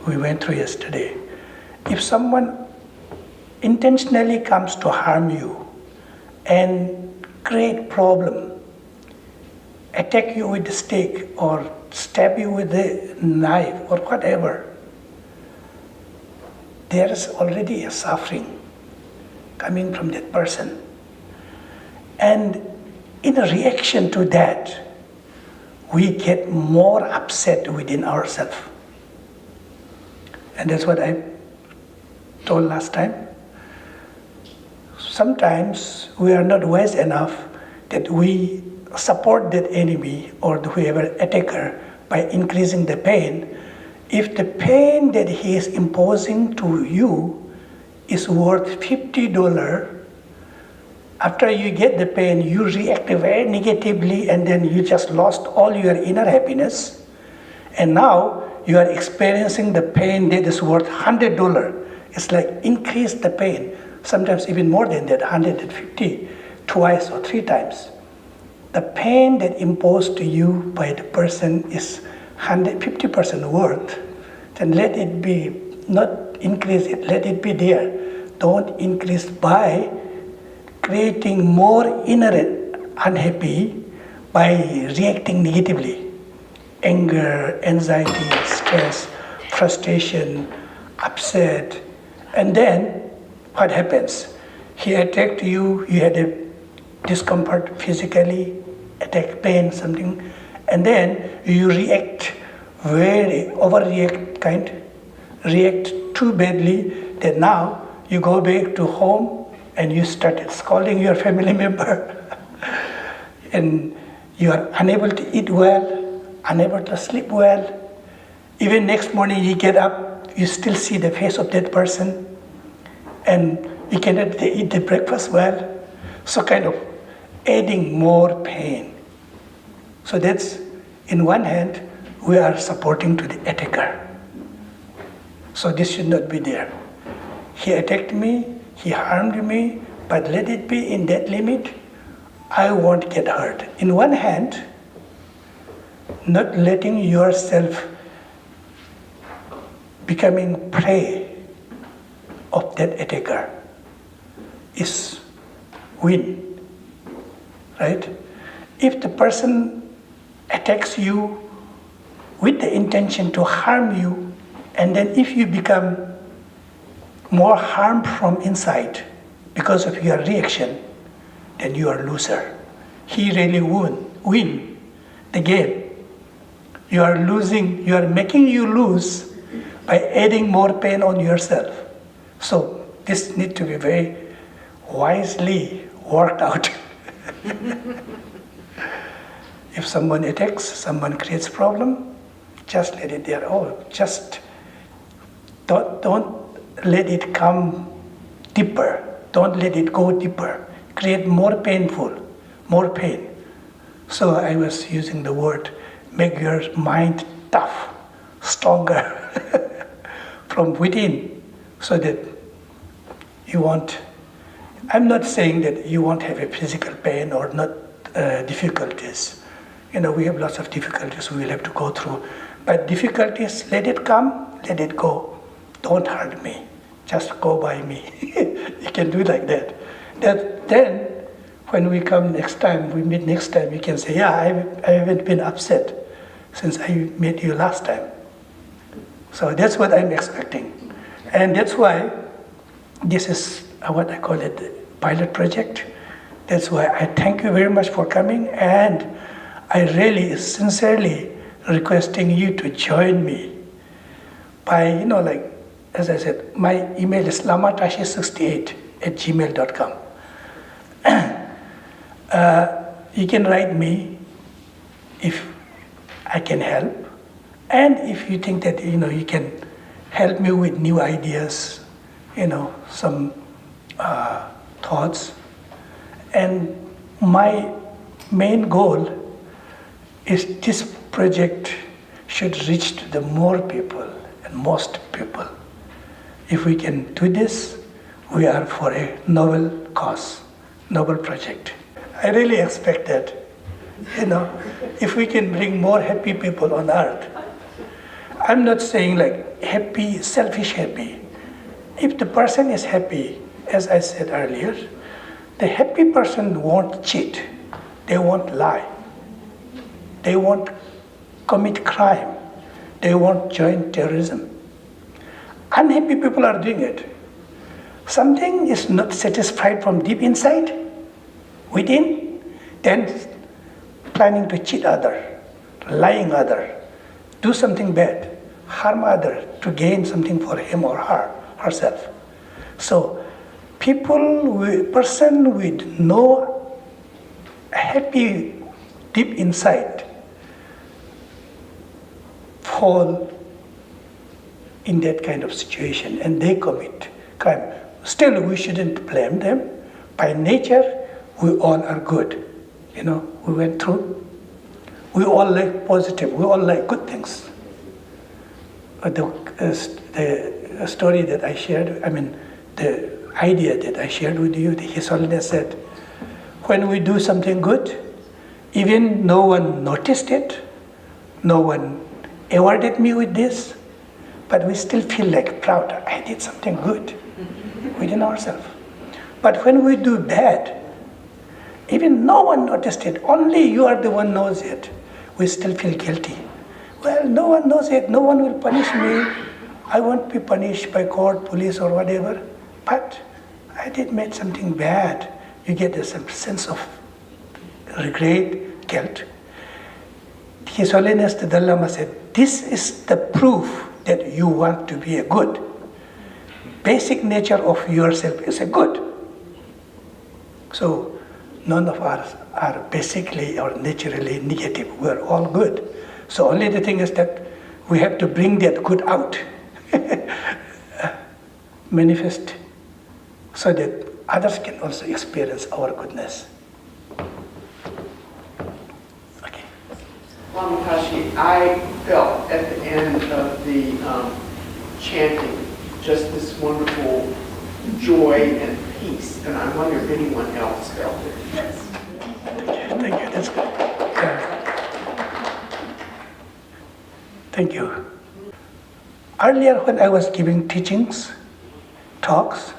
we went through yesterday, if someone intentionally comes to harm you and create problem, attack you with the stick or stab you with the knife or whatever, there is already a suffering coming from that person. And in a reaction to that, we get more upset within ourselves. And that's what I told last time. Sometimes we are not wise enough that we support that enemy or whoever attacker by increasing the pain. If the pain that he is imposing to you is worth $50, after you get the pain, you react very negatively and then you just lost all your inner happiness. And now you are experiencing the pain that is worth $100. It's like increase the pain. Sometimes even more than that, 150, twice or three times. The pain that imposed to you by the person is 150% worth, then let it be, not increase it, let it be there. Don't increase by creating more inner unhappy by reacting negatively. Anger, anxiety, stress, frustration, upset, and then what happens? He attacked you, you had a discomfort physically, attack, pain, something, and then you react react too badly that now you go back to home and you started scolding your family member and you are unable to eat well, unable to sleep well. Even next morning you get up, you still see the face of that person and you cannot eat the breakfast well. So kind of adding more pain. So that's, in one hand, we are supporting to the attacker. So this should not be there. He attacked me, he harmed me, but let it be in that limit. I won't get hurt. In one hand, not letting yourself becoming prey of that attacker is win, right? If the person attacks you with the intention to harm you, and then if you become more harmed from inside because of your reaction, then you are loser. He really win the game. You are losing, you are making you lose by adding more pain on yourself. So this needs to be very wisely worked out. If someone attacks, someone creates problem, just let it there. Oh, just don't let it come deeper. Don't let it go deeper. Create more painful, more pain. So I was using the word, make your mind tough, stronger from within, so that you won't. I'm not saying that you won't have a physical pain or not difficulties. We have lots of difficulties we will have to go through. But difficulties, let it come, let it go. Don't hurt me. Just go by me. You can do like that. Then, when we come next time, we meet next time, you can say, yeah, I haven't been upset since I met you last time. So that's what I'm expecting. And that's why this is what I call it, the pilot project. That's why I thank you very much for coming, and I really sincerely requesting you to join me by, as I said, my email is lamatashi68@gmail.com. You can write me if I can help, and if you think that you can help me with new ideas, some thoughts. And my main goal is this project should reach to the more people and most people. If we can do this, we are for a noble cause, noble project. I really expect that, if we can bring more happy people on earth. I'm not saying like happy, selfish happy. If the person is happy, as I said earlier, the happy person won't cheat, they won't lie, they won't commit crime, they won't join terrorism. Unhappy people are doing it. Something is not satisfied from deep inside, within, then planning to cheat other, lying other, do something bad, harm other to gain something for him or herself. So person with no happy deep inside fall in that kind of situation and they commit crime. Still, we shouldn't blame them. By nature, we all are good. We went through. We all like positive. We all like good things. The story that I shared, the idea that I shared with you, His Holiness said, when we do something good, even no one noticed it, no one awarded me with this, but we still feel like proud. I did something good within ourselves. But when we do bad, even no one noticed it, only you are the one knows it, we still feel guilty. Well, no one knows it, no one will punish me, I won't be punished by court, police or whatever, but I did make something bad. You get a sense of regret, guilt. His Holiness the Dalai Lama said, this is the proof that you want to be a good. Basic nature of yourself is a good. So none of us are basically or naturally negative. We're all good. So only the thing is that we have to bring that good out, manifest, so that others can also experience our goodness. Okay. Lama Tashi, I felt at the end of the chanting just this wonderful joy and peace, and I wonder if anyone else felt it. Thank you. That's good. Yeah. Thank you. Earlier, when I was giving teachings, talks,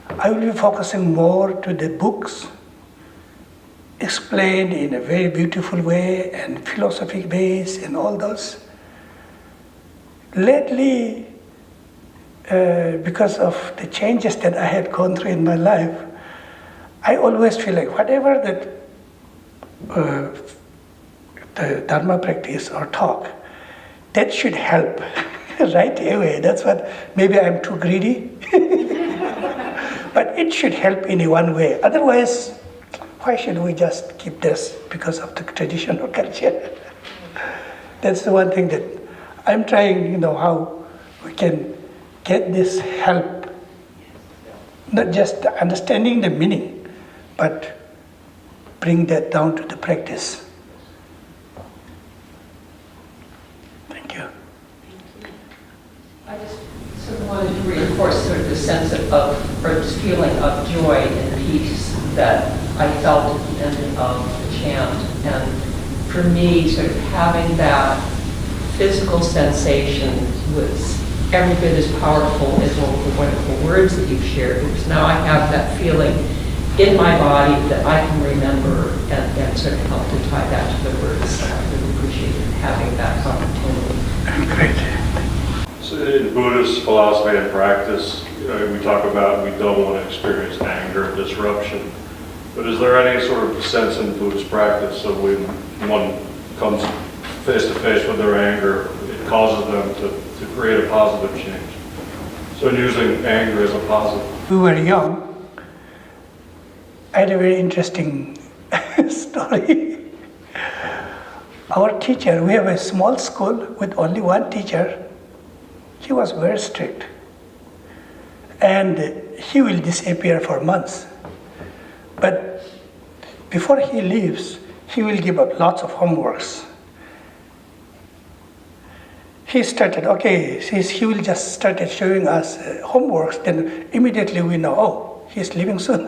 I will be focusing more to the books, explained in a very beautiful way and philosophic ways and all those. Lately, because of the changes that I had gone through in my life, I always feel like whatever that the dharma practice or talk, that should help right away. That's what, maybe I'm too greedy. But it should help in one way. Otherwise, why should we just keep this because of the tradition or culture? That's the one thing that I'm trying, how we can get this help. Not just understanding the meaning, but bring that down to the practice. Thank you. I just sort of wanted to reinforce sort of the sense or this feeling of joy and peace that I felt at the end of the chant. And for me, sort of having that physical sensation was every bit as powerful as all the wonderful words that you've shared, because now I have that feeling in my body that I can remember and sort of help to tie that to the words. So I really appreciated having that opportunity. Great. So in Buddhist philosophy and practice, we talk about we don't want to experience anger and disruption. But is there any sort of sense in Buddhist practice of when one comes face to face with their anger, it causes them to create a positive change? So in using anger as a positive. We were young. I had a very interesting story. Our teacher, we have a small school with only one teacher. He was very strict. And he will disappear for months. But before he leaves, he will give up lots of homeworks. He started, he will just started showing us homeworks, then immediately we know, oh, he's leaving soon.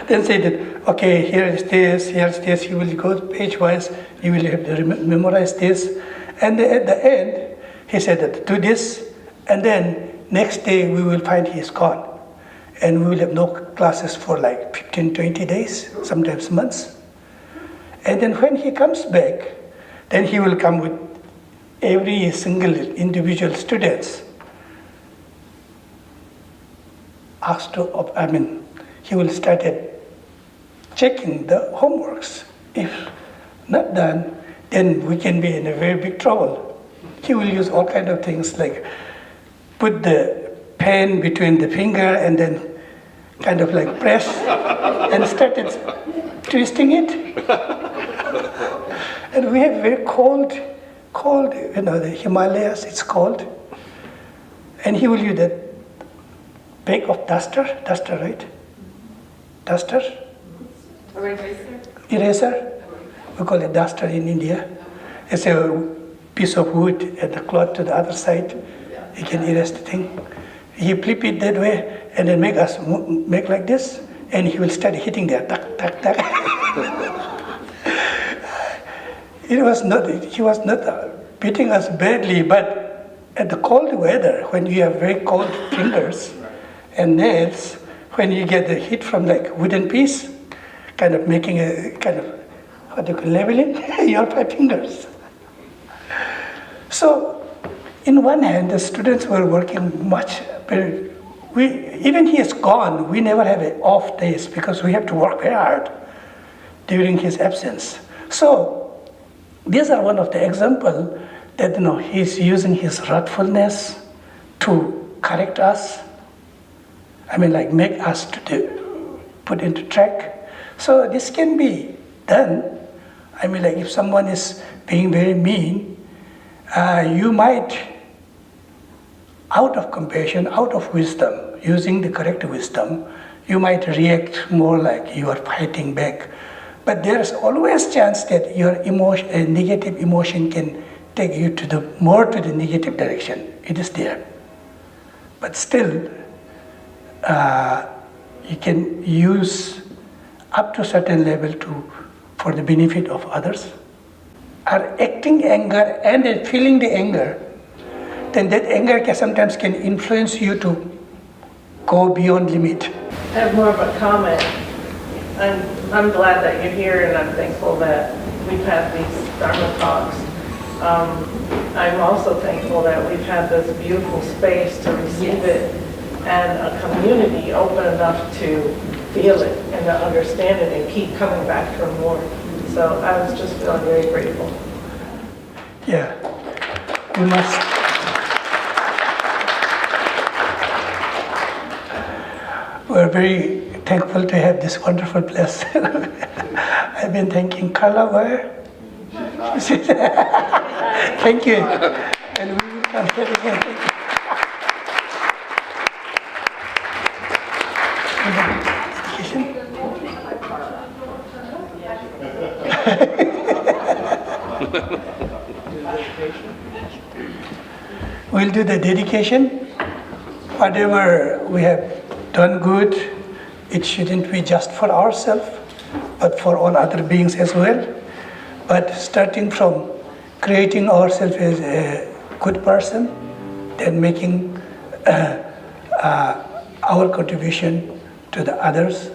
Then say that, here is this, he will go page-wise, you will have to memorize this. And at the end, he said that do this, and then next day we will find he is gone. And we will have no classes for like 15, 20 days, sometimes months. And then when he comes back, then he will come with every single individual students. He will start checking the homeworks. If not done, then we can be in a very big trouble. He will use all kind of things like put the pen between the finger and then kind of like press and started twisting it. And we have very cold, the Himalayas, it's cold. And he will use that bag of duster, right? Duster? Eraser? We call it duster in India. It's a piece of wood and the cloth to the other side. You can erase the thing. He flip it that way and then make us make like this, and he will start hitting there, tuck, tuck, tuck. He was not beating us badly, but at the cold weather, when you have very cold fingers and nails, when you get the heat from like wooden piece, kind of making a kind of, leveling your 5 fingers. So, in one hand, the students were working much better. Even he is gone, we never have off days because we have to work very hard during his absence. So, these are one of the examples that he's using his wrathfulness to correct us. Make us to put into track. So this can be done. If someone is being very mean, you might, out of compassion, out of wisdom, using the correct wisdom, you might react more like you are fighting back. But there is always chance that your negative emotion can take you more to the negative direction. It is there. But still, you can use up to a certain level for the benefit of others. Are acting anger and then feeling the anger, then that anger sometimes can influence you to go beyond limit. I have more of a comment. I'm glad that you're here, and I'm thankful that we've had these Dharma talks. I'm also thankful that we've had this beautiful space to receive it, and a community open enough to feel it and to understand it and keep coming back for more. So I was just feeling very grateful. Yeah, we must. We're very thankful to have this wonderful place. I've been thanking Carla where? Thank you. And we will come here again. Thank you. We'll do the dedication. Whatever we have done good, it shouldn't be just for ourselves, but for all other beings as well. But starting from creating ourselves as a good person, then making our contribution to the others,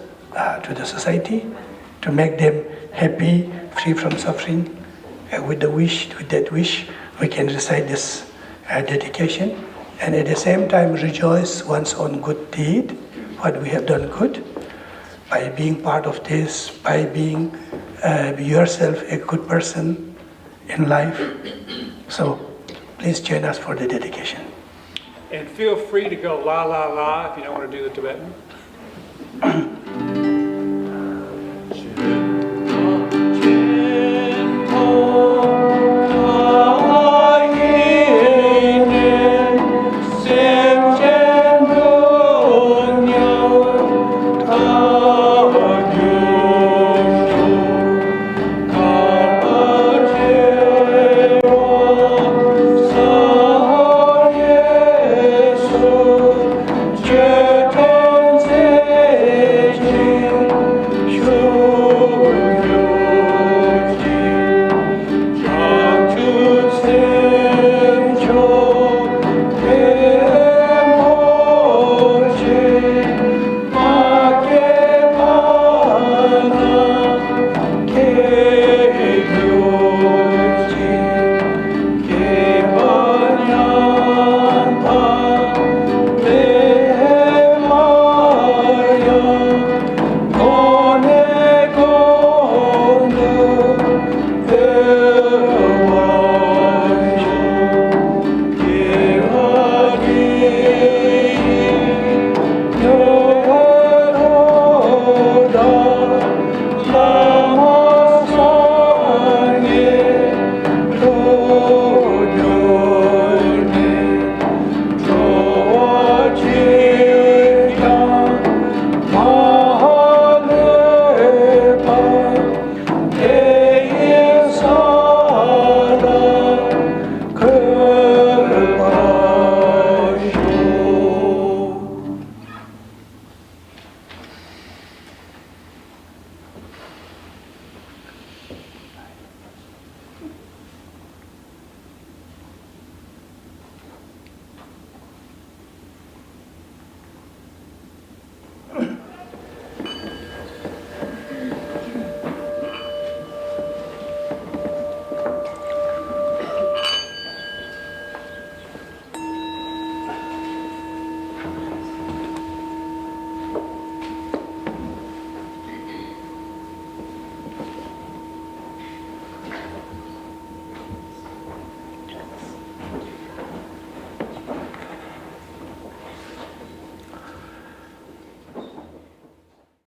to the society, to make them happy, free from suffering. With that wish, we can recite this dedication, and at the same time rejoice one's own good deed, what we have done good, by being part of this, by being yourself a good person in life. So please join us for the dedication. And feel free to go la la la if you don't want to do the Tibetan.